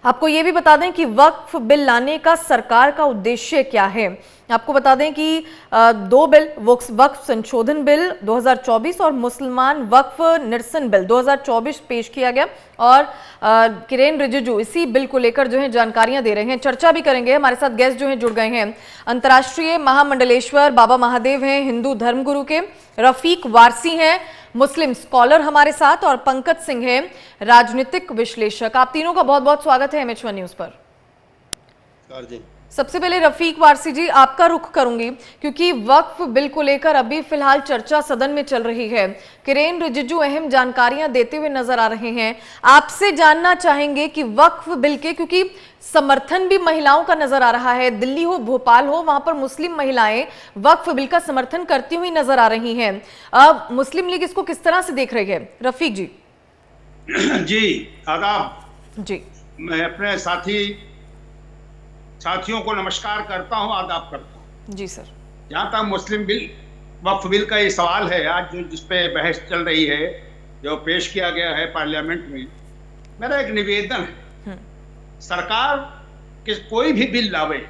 आपको ये भी बता दें कि वक्फ बिल लाने का सरकार का उद्देश्य क्या है। आपको बता दें कि दो बिल, वक्फ संशोधन बिल 2024 और मुसलमान वक्फ निरसन बिल 2024 पेश किया गया और किरेन रिजिजू इसी बिल को लेकर जो है जानकारियां दे रहे हैं, चर्चा भी करेंगे। हमारे साथ गेस्ट जो हैं जुड़ गए हैं, अंतर्राष्ट्रीय महामंडलेश्वर बाबा महादेव हैं, हिंदू धर्मगुरु के, रफीक वारसी हैं, मुस्लिम स्कॉलर हमारे साथ, और पंकज सिंह है, राजनीतिक विश्लेषक। आप तीनों का बहुत बहुत स्वागत है MH1 न्यूज पर। सबसे पहले रफीक वारसी जी, आपका रुख करूंगी क्योंकि वक्फ बिल को लेकर अभी फिलहाल चर्चा सदन में चल रही है। किरेन रिजिजू अहम जानकारियां देते हुए नजर आ रहे हैं। आपसे जानना चाहेंगे कि वक्फ बिल के, क्योंकि समर्थन भी महिलाओं का नजर आ रहा है, दिल्ली हो भोपाल हो, वहां पर मुस्लिम महिलाएं वक्फ बिल का समर्थन करती हुई नजर आ रही हैं। अब मुस्लिम लीग इसको किस तरह से देख रही है? रफीक जी। जी आदाब जी। मैं अपने साथियों को नमस्कार करता हूं, आदाब करता हूं। जी सर। जहां तक मुस्लिम बिल वक्फ बिल का ये सवाल है आज जिस पे बहस चल रही है, जो पेश किया गया है पार्लियामेंट में, मेरा एक निवेदन है, सरकार के कोई भी बिल लावे,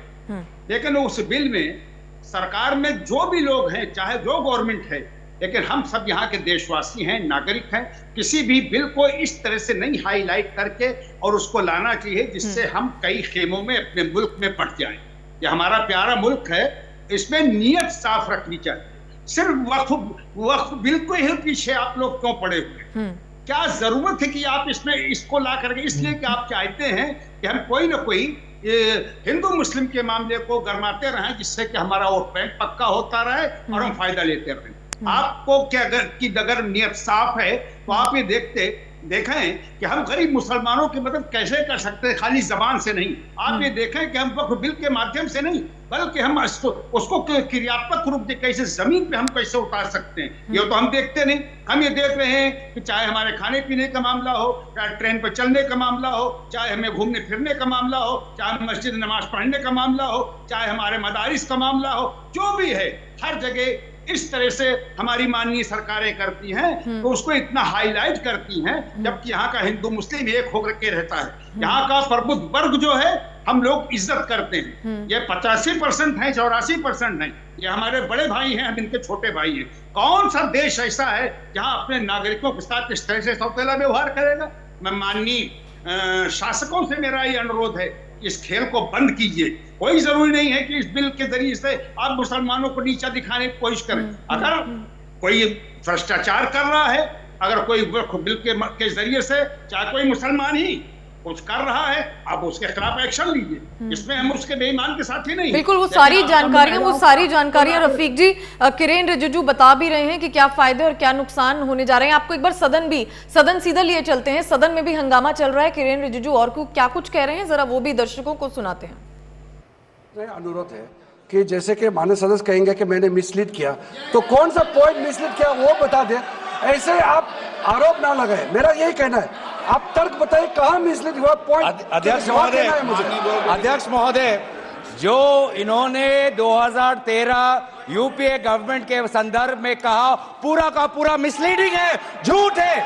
लेकिन उस बिल में सरकार में जो भी लोग हैं, चाहे जो गवर्नमेंट है, लेकिन हम सब यहाँ के देशवासी हैं, नागरिक हैं, किसी भी बिल को इस तरह से नहीं हाईलाइट करके और उसको लाना चाहिए जिससे हम कई खेमों में अपने मुल्क में पड़ जाएं। ये हमारा प्यारा मुल्क है, इसमें नीयत साफ रखनी चाहिए। सिर्फ वक्फ बिल को ही पीछे आप लोग क्यों पड़े हुए? क्या जरूरत है कि आप इसमें इसको ला करके, इसलिए कि आप चाहते हैं कि हम कोई ना कोई हिंदू मुस्लिम के मामले को गरमाते रहें, जिससे कि हमारा वोट बैंक पक्का होता रहे और हम फायदा लेते रहें। आपको क्या अगर नियत साफ है तो आप ये देखें कि हम गरीब मुसलमानों की मदद कैसे कर सकते हैं, खाली जबान से नहीं। आप ये देखें कि हम वक्फ बिल के माध्यम से नहीं, बल्कि हम उसको क्रियात्मक रूप से कैसे जमीन पे हम कैसे उतार सकते हैं, ये तो हम देखते नहीं। हम ये देख रहे हैं कि चाहे हमारे खाने पीने का मामला हो, चाहे ट्रेन पर चलने का मामला हो, चाहे हमें घूमने फिरने का मामला हो, चाहे मस्जिद नमाज पढ़ने का मामला हो, चाहे हमारे मदारिस का मामला हो, जो भी है, हर जगह इस तरह से हमारी माननीय सरकारें करती हैं, तो उसको इतना हाईलाइट करती हैं, जबकि यहाँ का हिंदू मुस्लिम एक होकर के रहता है। यहाँ का प्रबुद्ध वर्ग जो है हम लोग इज्जत करते हैं। ये 85% है, 84% नहीं, ये हमारे बड़े भाई हैं, हम इनके छोटे भाई हैं। कौन सा देश ऐसा है जहाँ अपने नागरिकों के साथ इस तरह से सौतेला व्यवहार करेगा? मैं माननीय शासकों से मेरा ये अनुरोध है, इस खेल को बंद कीजिए। कोई जरूरी नहीं है कि इस बिल के जरिए से आप मुसलमानों को नीचा दिखाने की कोशिश करें। अगर कोई भ्रष्टाचार कर रहा है, अगर कोई बिल के जरिए से, चाहे कोई मुसलमान ही कुछ कर रहा है, आप उसके खिलाफ एक्शन लीजिए। इसमें हम उसके बेईमान के साथ ही नहीं। बिल्कुल, वो सारी जानकारियां रफीक जी किरेन रिजिजू बता भी रहे हैं कि क्या फायदे और क्या नुकसान होने जा रहे हैं। आपको एक बार सदन सीधा लिए चलते हैं। सदन में भी हंगामा चल रहा है, किरेन रिजिजू और क्या कुछ कह रहे हैं, जरा वो भी दर्शकों को सुनाते हैं। अनुरोध है कि जैसे कि माननीय सदस्य कहेंगे कि मैंने मिसलीड किया, तो कौन सा पॉइंट मिसलीड किया वो बता दे, ऐसे आप आरोप ना लगाए। मेरा यही कहना है, आप तर्क बताइए कहाँ मिसलीड हुआ पॉइंट। अध्यक्ष महोदय, जो इन्होंने 2013 यूपीए गवर्नमेंट के संदर्भ में कहा, पूरा का पूरा मिसलीडिंग है, झूठ है,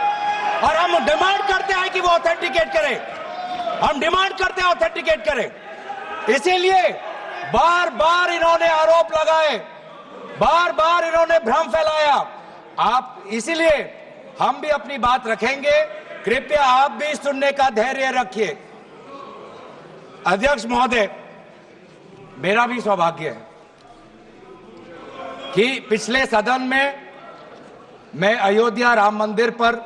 और हम डिमांड करते हैं कि वो ऑथेंटिकेट करें। हम डिमांड करते हैं ऑथेंटिकेट करें। इसीलिए बार बार इन्होंने आरोप लगाए, बार बार इन्होंने भ्रम फैलाया। आप इसीलिए हम भी अपनी बात रखेंगे, कृपया आप भी सुनने का धैर्य रखिए। अध्यक्ष महोदय, मेरा भी सौभाग्य है कि पिछले सदन में मैं अयोध्या राम मंदिर पर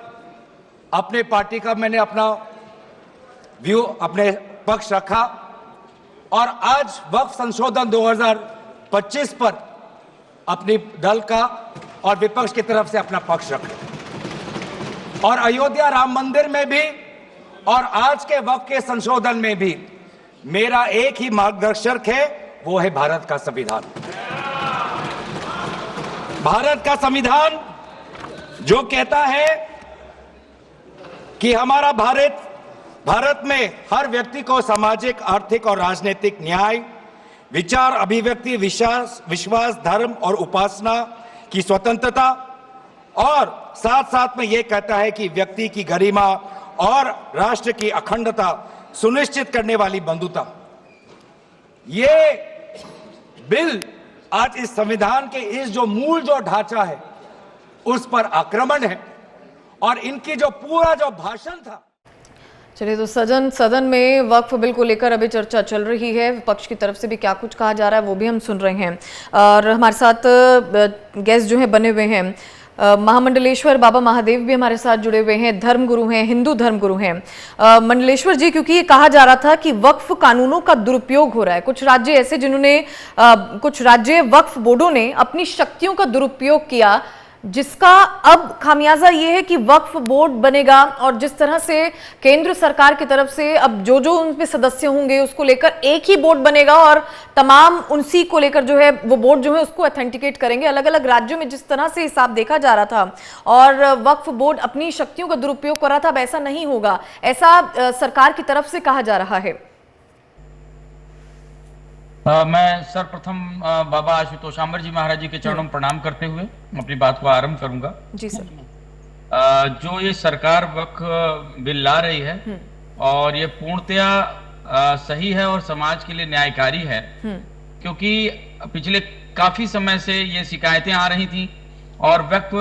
अपने पार्टी का मैंने अपना व्यू, अपने पक्ष रखा, और आज वक्फ संशोधन 2025 पर अपनी दल का और विपक्ष की तरफ से अपना पक्ष रखा, और अयोध्या राम मंदिर में भी और आज के वक्फ के संशोधन में भी मेरा एक ही मार्गदर्शक है, वो है भारत का संविधान। भारत का संविधान जो कहता है कि हमारा भारत में हर व्यक्ति को सामाजिक, आर्थिक और राजनीतिक न्याय, विचार, अभिव्यक्ति, विश्वास, धर्म और उपासना की स्वतंत्रता, और साथ साथ में यह कहता है कि व्यक्ति की गरिमा और राष्ट्र की अखंडता सुनिश्चित करने वाली बंधुता। ये बिल आज इस संविधान के इस जो मूल जो ढांचा है उस पर आक्रमण है, और इनकी जो पूरा जो भाषण था। चलिए, तो सदन में वक्फ बिल को लेकर अभी चर्चा चल रही है। विपक्ष की तरफ से भी क्या कुछ कहा जा रहा है वो भी हम सुन रहे हैं। और हमारे साथ गेस्ट जो है बने हुए हैं, महामंडलेश्वर बाबा महादेव भी हमारे साथ जुड़े हुए हैं, धर्मगुरु हैं, हिंदू धर्मगुरु हैं। मंडलेश्वर जी, क्योंकि ये कहा जा रहा था कि वक्फ कानूनों का दुरुपयोग हो रहा है, कुछ राज्य ऐसे जिन्होंने कुछ राज्य वक्फ बोर्डों ने अपनी शक्तियों का दुरुपयोग किया, जिसका अब खामियाजा ये है कि वक्फ बोर्ड बनेगा और जिस तरह से केंद्र सरकार की तरफ से अब जो जो उनमें सदस्य होंगे उसको लेकर एक ही बोर्ड बनेगा और तमाम उसी को लेकर जो है वो बोर्ड जो है उसको ऑथेंटिकेट करेंगे। अलग अलग राज्यों में जिस तरह से हिसाब देखा जा रहा था और वक्फ बोर्ड अपनी शक्तियों का दुरुपयोग कर रहा था, अब ऐसा नहीं होगा, ऐसा सरकार की तरफ से कहा जा रहा है। मैं सर्वप्रथम बाबा आशुतोष आंबर जी महाराज जी के चरणों में प्रणाम करते हुए अपनी बात को आरंभ करूंगा। जी सर। जो ये सरकार वक्फ बिल ला रही है और ये पूर्णतया सही है और समाज के लिए न्यायकारी है, क्योंकि पिछले काफी समय से ये शिकायतें आ रही थी और वक्फ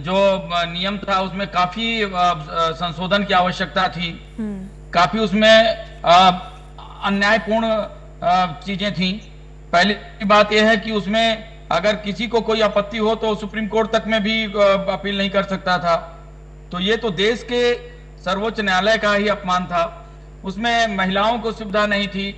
जो नियम था उसमें काफी संशोधन की आवश्यकता थी, काफी उसमें अन्यायपूर्ण चीजें थी। पहली बात यह है कि उसमें अगर किसी को कोई आपत्ति हो तो सुप्रीम कोर्ट तक में भी अपील नहीं कर सकता था, तो ये तो देश के सर्वोच्च न्यायालय का ही अपमान था। उसमें महिलाओं को सुविधा नहीं थी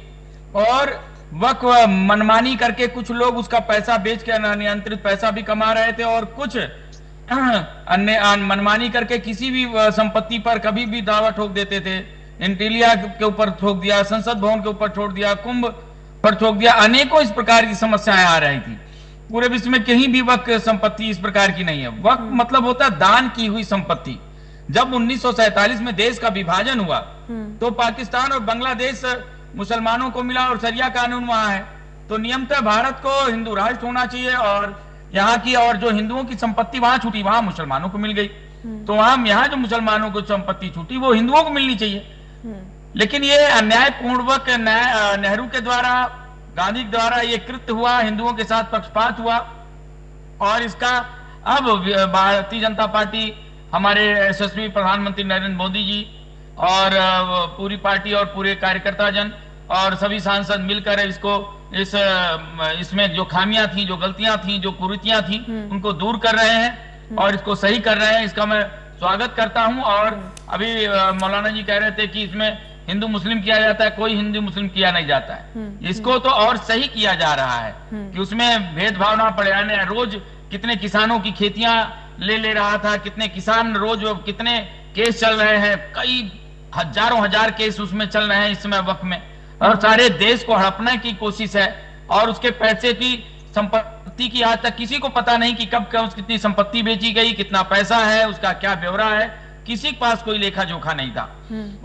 और वक्फ मनमानी करके कुछ लोग उसका पैसा बेच के अनियंत्रित पैसा भी कमा रहे थे और कुछ अन्य मनमानी करके किसी भी संपत्ति पर कभी भी दावा ठोक देते थे। इंटीलिया के ऊपर ठोक दिया, संसद भवन के ऊपर ठोक दिया, कुंभ पर ठोक दिया, अनेकों इस प्रकार की समस्याएं आ रही थी। पूरे विश्व में कहीं भी वक्फ संपत्ति इस प्रकार की नहीं है। वक्फ मतलब होता है दान की हुई संपत्ति। जब 1947 में देश का विभाजन हुआ तो पाकिस्तान और बांग्लादेश मुसलमानों को मिला और शरिया कानून वहां है, तो नियमतः भारत को हिंदू राष्ट्र होना चाहिए और यहाँ की और जो हिंदुओं की संपत्ति वहां छूटी वहां मुसलमानों को मिल गई, तो वहां यहाँ जो मुसलमानों को संपत्ति छूटी वो हिंदुओं को मिलनी चाहिए। लेकिन ये अन्यायपूर्वक नेहरू के द्वारा, गांधी के द्वारा ये कृत्य हुआ, हिंदुओं के साथ पक्षपात हुआ और इसका अब भारतीय जनता पार्टी, हमारे यशस्वी प्रधानमंत्री नरेंद्र मोदी जी और पूरी पार्टी और पूरे कार्यकर्ता जन और सभी सांसद मिलकर इसमें जो खामियां थी, जो गलतियां थी, जो कुरीतियां थी, उनको दूर कर रहे हैं और इसको सही कर रहे हैं। इसका मैं स्वागत करता हूं। और अभी मौलाना जी कह रहे थे कि इसमें हिंदू मुस्लिम किया जाता है, कोई हिंदू मुस्लिम किया नहीं जाता है। इसको तो और सही किया जा रहा है कि उसमें भेदभाव ना पड़े। रोज कितने किसानों की खेतियां ले रहा था, कितने किसान रोज कितने केस चल रहे हैं, कई हजारों हजार केस उसमें चल रहे हैं इस समय वक्त में, और सारे देश को हड़पने की कोशिश है और उसके पैसे की संपत्ति की आज तक किसी को पता नहीं कि कब कितनी संपत्ति बेची गई, कितना पैसा है, उसका क्या ब्यौरा है, किसी के पास कोई लेखा जोखा नहीं था।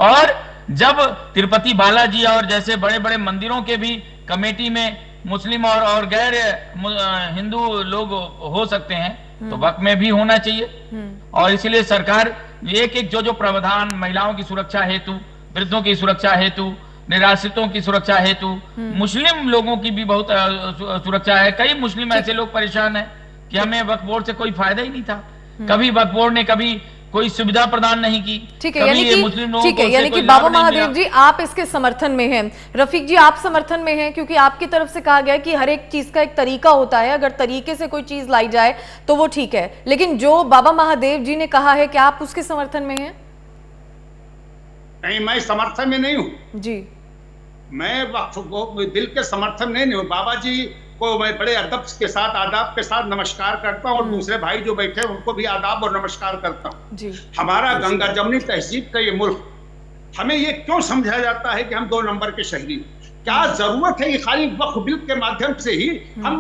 और जब तिरुपति बालाजी और जैसे बड़े बड़े मंदिरों के भी कमेटी में मुस्लिम और गैर हिंदू लोग हो सकते हैं, तो वक्त में भी होना चाहिए। और इसलिए सरकार एक जो प्रावधान महिलाओं की सुरक्षा हेतु, वृद्धों की सुरक्षा हेतु, निराश्रितों की सुरक्षा हेतु, मुस्लिम लोगों की भी बहुत सुरक्षा है। कई मुस्लिम ऐसे लोग परेशान हैं कि हमें वक्फ बोर्ड से कोई फायदा ही नहीं था, कभी वक्फ बोर्ड ने कभी कोई सुविधा प्रदान नहीं की। ठीक है, यानी कि बाबा महादेव जी आप इसके समर्थन में हैं, रफीक जी आप समर्थन में हैं, क्योंकि आपकी तरफ से कहा गया कि हर एक चीज का एक तरीका होता है, अगर तरीके से कोई चीज लाई जाए तो वो ठीक है, लेकिन जो बाबा महादेव जी ने कहा है क्या आप उसके समर्थन में हैं? नहीं, मैं समर्थन में नहीं हूँ जी, मैं वक्फ बिल के समर्थन नहीं हूँ। बाबा जी को मैं बड़े आदाब के साथ नमस्कार करता हूँ और दूसरे भाई जो बैठे हैं उनको भी आदाब और नमस्कार करता हूँ। हमारा गंगा जमुनी तहजीब का ये मुल्क, हमें ये क्यों समझा जाता है कि हम 2 नंबर के शहरी? क्या जरूरत है कि खाली वक्फ बिल के माध्यम से ही हम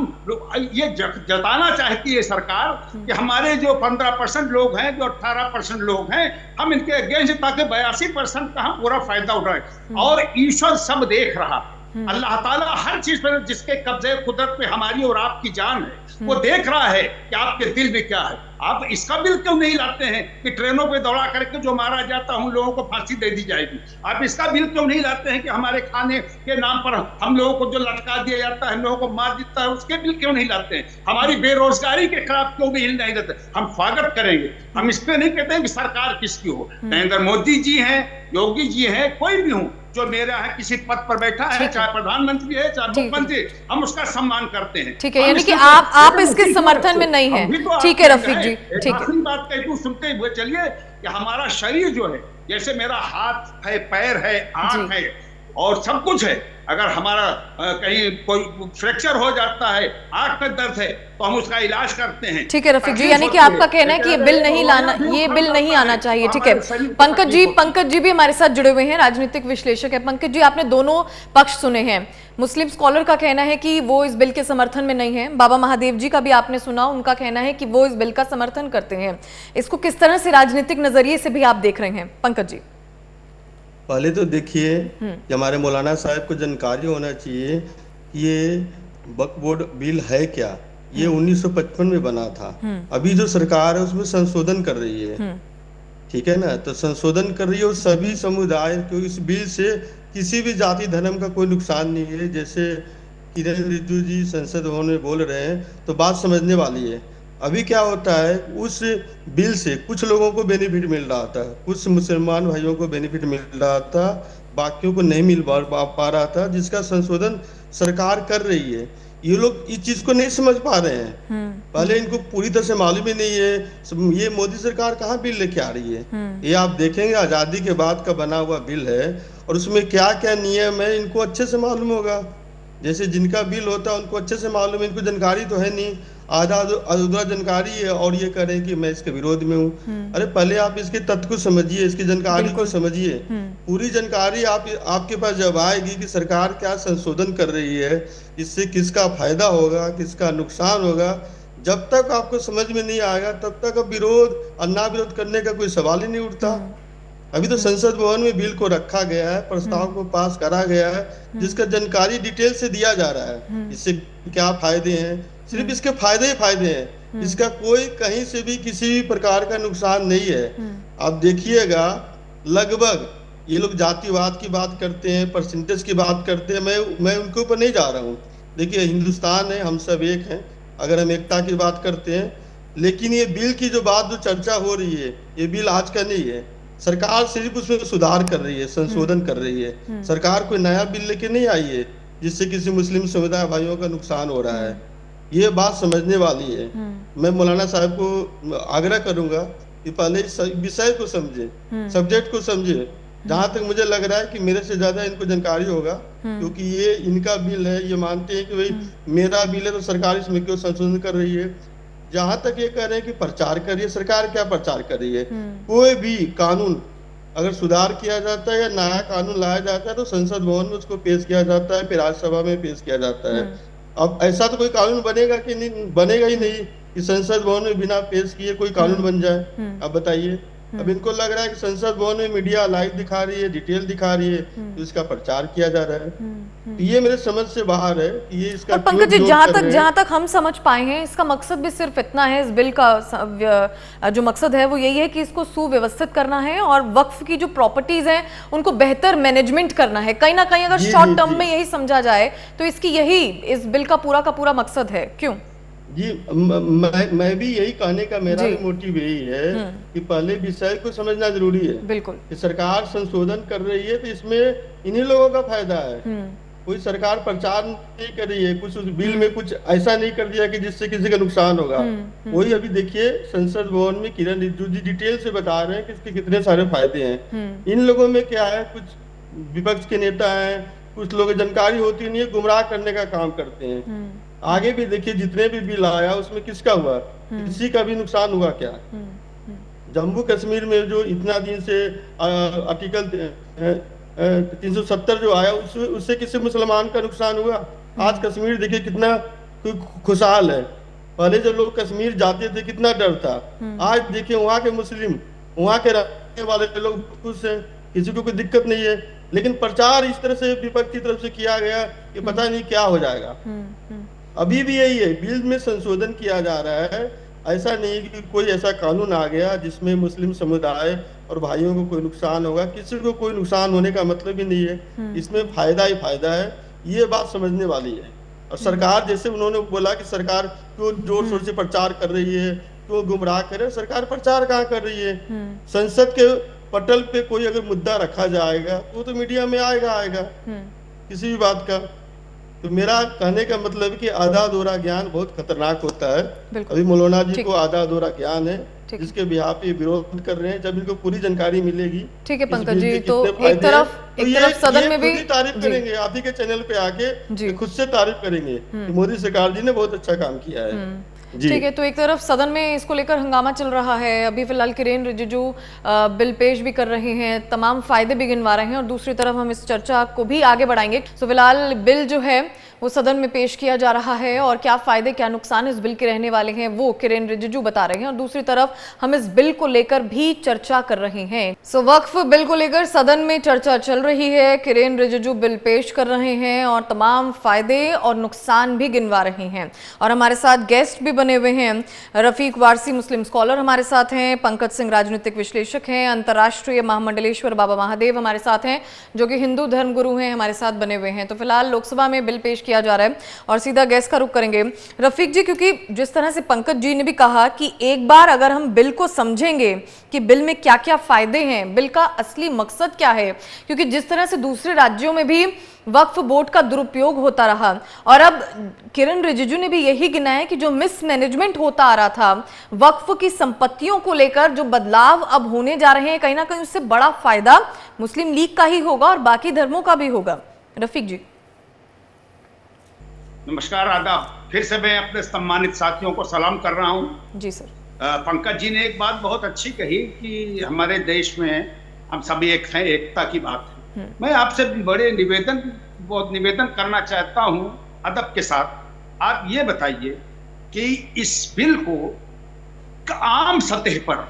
ये जताना चाहती है सरकार कि हमारे जो 15% लोग हैं, जो 18% लोग हैं, हम इनके अगेंस्ट ताकि 82% का हम पूरा फायदा उठाएं। और ईश्वर सब देख रहा, अल्लाह ताला हर चीज पर, जिसके कब्जे कुदरत पे हमारी और आपकी जान है, वो देख रहा है कि आपके दिल में क्या है। आप इसका बिल क्यों नहीं लाते हैं कि ट्रेनों पे दौड़ा करके जो मारा जाता है उन लोगों को फांसी दे दी जाएगी? आप इसका बिल क्यों नहीं लाते हैं कि हमारे खाने के नाम पर हम लोगों को जो लटका दिया जाता है, हम लोगों को मार देता है, उसके बिल क्यों नहीं लाते हैं? हमारी बेरोजगारी के खिलाफ क्यों बिल नहीं लाते? हम स्वागत करेंगे, हम इस पे नहीं कहते हैं कि सरकार किसकी हो, नरेंद्र मोदी जी हैं, योगी जी हैं, कोई भी हो जो मेरा है किसी पद पर बैठा है, चाहे प्रधानमंत्री है चाहे मुख्यमंत्री, हम उसका सम्मान करते हैं। ठीक है, यानी कि आप इसके समर्थन में नहीं हैं। ठीक है रफीक जी, ठीक है। बात कही तो सुनते हुए चलिए कि हमारा शरीर जो है, जैसे मेरा हाथ है, पैर है, आंख है और सब कुछ है, अगर हमारा कहीं कोई फ्रैक्चर हो जाता है, आंख में दर्द है, तो हम उसका इलाज करते हैं। ठीक है रफीक जी, यानी कि आपका कहना है कि ये बिल नहीं लाना, ये बिल नहीं आना चाहिए। ठीक है, पंकज जी भी हमारे साथ जुड़े हुए हैं, राजनीतिक विश्लेषक है। पंकज जी, आपने दोनों पक्ष सुने हैं। मुस्लिम स्कॉलर का कहना है कि वो इस बिल के समर्थन में नहीं है, बाबा महादेव जी का भी आपने सुना, उनका कहना है कि वो इस बिल का समर्थन करते हैं। इसको किस तरह से राजनीतिक नजरिए से भी आप देख रहे हैं पंकज जी? पहले तो देखिए कि हमारे मौलाना साहब को जानकारी होना चाहिए कि ये वक्फ बोर्ड बिल है क्या। ये 1955 में बना था। अभी जो सरकार है उसमें संशोधन कर रही है, ठीक है ना, तो संशोधन कर रही है और सभी समुदाय को इस बिल से किसी भी जाति धर्म का कोई नुकसान नहीं है। जैसे किरण रिजिजू जी संसद भवन में बोल रहे हैं तो बात समझने वाली है। अभी क्या होता है, उस बिल से कुछ लोगों को बेनिफिट मिल रहा था, कुछ मुसलमान भाइयों को बेनिफिट मिल रहा था, बाकियों को नहीं मिल पा रहा था, जिसका संशोधन सरकार कर रही है। ये लोग इस चीज को नहीं समझ पा रहे हैं। पहले इनको पूरी तरह से मालूम ही नहीं है ये मोदी सरकार कहाँ बिल लेके आ रही है। ये आप देखेंगे आजादी के बाद का बना हुआ बिल है और उसमें क्या क्या नियम है इनको अच्छे से मालूम होगा। जैसे जिनका बिल होता है उनको अच्छे से मालूम है, इनको जानकारी तो है नहीं, आधा जानकारी है और ये करें कि मैं इसके विरोध में हूँ। अरे पहले आप इसके तथ्य को समझिए, इसकी जानकारी को समझिए। पूरी जानकारी आपके पास जब आएगी कि सरकार क्या संशोधन कर रही है, इससे किसका फायदा होगा, किसका नुकसान होगा, जब तक आपको समझ में नहीं आएगा तब तक अब विरोध और ना विरोध करने का कोई सवाल ही नहीं उठता। अभी तो संसद भवन में बिल को रखा गया है, प्रस्ताव को पास करा गया है, जिसका जानकारी डिटेल से दिया जा रहा है। इससे क्या फायदे हैं, सिर्फ इसके फायदे ही फायदे हैं, इसका कोई कहीं से भी किसी भी प्रकार का नुकसान नहीं है। आप देखिएगा लगभग ये लोग जातिवाद की बात करते हैं, परसेंटेज की बात करते हैं, मैं उनके ऊपर नहीं जा रहा हूँ। देखिए हिंदुस्तान है, हम सब एक हैं, अगर हम एकता की बात करते हैं, लेकिन ये बिल की जो बात जो चर्चा हो रही है, ये बिल आज का नहीं है। सरकार सिर्फ उसमें सुधार कर रही है, संशोधन कर रही है। सरकार कोई नया बिल लेके नहीं आई है जिससे किसी मुस्लिम समुदाय भाइयों का नुकसान हो रहा है। ये बात समझने वाली है। मैं मौलाना साहब को आग्रह करूंगा कि पहले इस विषय को समझे, सब्जेक्ट को समझे। जहां तक मुझे लग रहा है कि मेरे से ज्यादा इनको जानकारी होगा, क्योंकि ये इनका बिल है, ये मानते हैं कि भाई मेरा बिल है तो सरकार इसमें क्यों संशोधन कर रही है। जहां तक ये कह रहे हैं कि प्रचार कर रही है, सरकार क्या प्रचार कर रही है? कोई भी कानून अगर सुधार किया जाता है या नया कानून लाया जाता है तो संसद भवन में उसको पेश किया जाता है, फिर राज्यसभा में पेश किया जाता है। अब ऐसा तो कोई कानून बनेगा कि नहीं, बनेगा ही नहीं कि संसद भवन में बिना पेश किए कोई कानून बन जाए। अब बताइए, अब इनको लग रहा है कि संसद भवन में मीडिया लाइव दिखा रही है, डिटेल दिखा रही है, तो इसका प्रचार किया जा रहा है। तो ये मेरे समझ से बाहर है कि ये इसका। पंकज जी, जहां तक हम समझ पाए हैं, इसका मकसद भी सिर्फ इतना है, इस बिल का जो मकसद है वो यही है कि इसको सुव्यवस्थित करना है और वक्फ की जो प्रॉपर्टीज हैं उनको बेहतर मैनेजमेंट करना है। कहीं ना कहीं अगर शॉर्ट टर्म में यही समझा जाए तो इसकी यही इस बिल का पूरा मकसद है। क्यों जी, मैं भी यही कहने का मेरा भी मोटिव यही है कि पहले विषय को समझना जरूरी है। बिल्कुल, कि सरकार संशोधन कर रही है तो इसमें इन्हीं लोगों का फायदा है। कोई सरकार प्रचार नहीं कर रही है, कुछ उस बिल में कुछ ऐसा नहीं कर दिया कि जिससे किसी का नुकसान होगा। वही अभी देखिए संसद भवन में किरण रिजिजू जी डिटेल से बता रहे हैं कि इसके कितने सारे फायदे हैं। इन लोगों में क्या है, कुछ विपक्ष के नेता हैं, कुछ लोग जानकारी होती नहीं है, गुमराह करने का काम करते हैं। आगे भी देखिए जितने भी बिल आया उसमें किसका हुआ, किसी का भी नुकसान हुआ क्या? जम्मू कश्मीर में जो इतना दिन से आर्टिकल 370 जो आया उससे किसी मुसलमान का नुकसान हुआ? आज कश्मीर देखिए कितना खुशहाल है। पहले जब लोग कश्मीर जाते थे कितना डर था, आज देखिए वहाँ के मुस्लिम, वहाँ के रहने वाले लोग खुश हैं, किसी को कोई दिक्कत नहीं है। लेकिन प्रचार इस तरह से विपक्ष की तरफ से किया गया कि पता नहीं क्या हो जाएगा। अभी भी यही है, बिल में संशोधन किया जा रहा है। ऐसा नहीं कि कोई ऐसा कानून आ गया जिसमें मुस्लिम समुदाय और भाइयों को कोई नुकसान होगा। किसी को कोई नुकसान होने का मतलब ही नहीं है, इसमें फायदा ही फायदा है। ये बात समझने वाली है। और सरकार, जैसे उन्होंने बोला कि सरकार क्यों जोर शोर से प्रचार कर रही है, क्यों गुमराह कर रही है, सरकार प्रचार कहाँ कर रही है। संसद के पटल पे कोई अगर मुद्दा रखा जाएगा तो मीडिया में आएगा किसी भी बात का। तो मेरा कहने का मतलब है कि आधा अधूरा ज्ञान बहुत खतरनाक होता है। अभी मौलाना जी को आधा अधूरा ज्ञान है, जिसके बिहाफ पे विरोध कर रहे हैं। जब इनको पूरी जानकारी मिलेगी। ठीक है पंकज जी, तो एक तरफ सदन में भी तारीफ करेंगे, आप ही के चैनल पे आके खुद से तारीफ करेंगे कि मोदी सरकार जी ने बहुत अच्छा काम किया है। ठीक है, तो एक तरफ सदन में इसको लेकर हंगामा चल रहा है। अभी फिलहाल किरेन रिजिजू बिल पेश भी कर रहे हैं, तमाम फायदे भी गिनवा रहे हैं और दूसरी तरफ हम इस चर्चा को भी आगे बढ़ाएंगे। तो फिलहाल बिल जो है वो सदन में पेश किया जा रहा है और क्या फायदे क्या नुकसान इस बिल के रहने वाले हैं वो किरेन रिजिजू बता रहे हैं और दूसरी तरफ हम इस बिल को लेकर भी चर्चा कर रहे हैं। सो वक्फ बिल को लेकर सदन में चर्चा चल रही है, किरेन रिजिजू बिल पेश कर रहे हैं और तमाम फायदे और नुकसान भी गिनवा रहे हैं। और हमारे साथ गेस्ट भी बने हुए हैं, रफीक वारसी मुस्लिम स्कॉलर हमारे साथ हैं, पंकज सिंह राजनीतिक विश्लेषक हैं, अंतर्राष्ट्रीय महामंडलेश्वर बाबा महादेव हमारे साथ हैं जो कि हिंदू धर्म गुरु हैं, हमारे साथ बने हुए हैं। तो फिलहाल लोकसभा में बिल पेश किया जा रहा है और सीधा गेस्ट का रुख करेंगे रफीक जी, क्योंकि जिस तरह से पंकज जी ने भी कहा कि एक बार अगर हम बिल को समझेंगे कि बिल में क्या क्या फायदे हैं, बिल का असली मकसद क्या है, क्योंकि जिस तरह से दूसरे राज्यों में भी वक्फ बोर्ड का दुरुपयोग होता रहा और अब किरेन रिजिजू ने भी यही गिनाया कि जो मिसमैनेजमेंट होता आ रहा था वक्फ की संपत्तियों को लेकर, जो बदलाव अब होने जा रहे हैं, कहीं ना कहीं उससे बड़ा फायदा मुस्लिम लीग का ही होगा और बाकी धर्मों का भी होगा। रफीक जी नमस्कार, आदाब। फिर से मैं अपने सम्मानित साथियों को सलाम कर रहा हूं। जी सर। पंकज जी ने एक बात बहुत अच्छी कही कि हमारे देश में हम सभी एक हैं, एकता की बात है। मैं आपसे बड़े निवेदन करना चाहता हूं अदब के साथ। आप ये बताइए कि इस बिल को आम सतह पर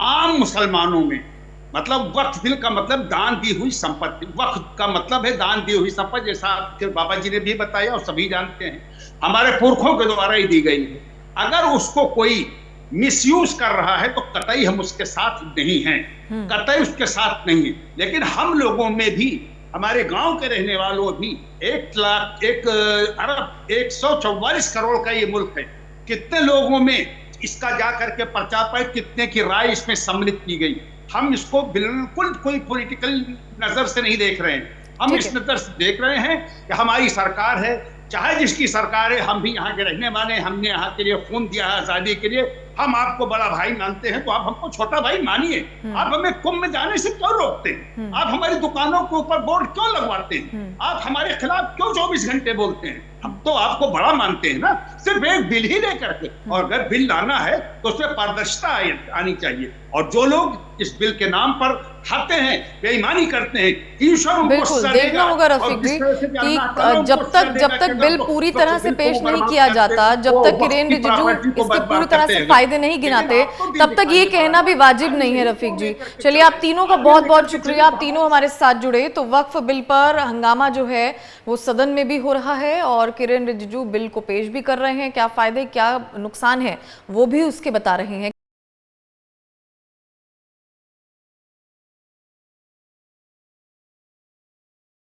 आम मुसलमानों में, मतलब वक्फ बिल का मतलब दान दी हुई संपत्ति, वक्फ का मतलब है दान दी हुई संपत्ति, जैसा बाबा जी ने भी बताया और सभी जानते हैं, हमारे पुरखों के द्वारा ही दी गई है। अगर उसको कोई मिसयूज कर रहा है तो कतई हम उसके साथ नहीं हैं, कतई उसके साथ नहीं है। लेकिन हम लोगों में भी, हमारे गांव के रहने वालों भी 1,144 करोड़ का ये मुल्क है। कितने लोगों में इसका जा करके पर्चा पर कितने की राय इसमें सम्मिलित की गई। हम इसको बिल्कुल कोई पॉलिटिकल नजर से नहीं देख रहे हैं, हम इस नजर से देख रहे हैं कि हमारी सरकार है, चाहे जिसकी सरकार है, हम भी यहाँ के रहने वाले हैं, हमने यहाँ के लिए खून दिया है आजादी के लिए। हम आपको बड़ा भाई मानते हैं तो आप हमको छोटा भाई मानिए। आप हमें कुंभ में जाने से क्यों रोकते हैं? आप हमारी दुकानों के ऊपर बोर्ड क्यों लगवाते हैं? आप हमारे खिलाफ क्यों 24 घंटे बोलते हैं? हम तो आपको बड़ा मानते हैं ना, सिर्फ एक बिल ही लेकर के। और अगर बिल लाना है तो उसमें पारदर्शिता आनी चाहिए। और जो लोग इस बिल के नाम पर खाते हैं, बेईमानी करते हैं, बिल्कुल देखना होगा रफीक जी कि जब तक बिल पूरी तरह से पेश नहीं किया जाता, जब तक किरेन रिजिजू इसके पूरी तरह से फायदे नहीं गिनाते, तब तक ये कहना भी वाजिब नहीं है। रफीक जी चलिए, आप तीनों का बहुत बहुत शुक्रिया, आप तीनों हमारे साथ जुड़े। तो वक्फ बिल पर हंगामा जो है वो सदन में भी हो रहा है और किरेन रिजिजू बिल को पेश भी कर रहे हैं, क्या फायदे क्या नुकसान है वो भी उसके बता रहे हैं।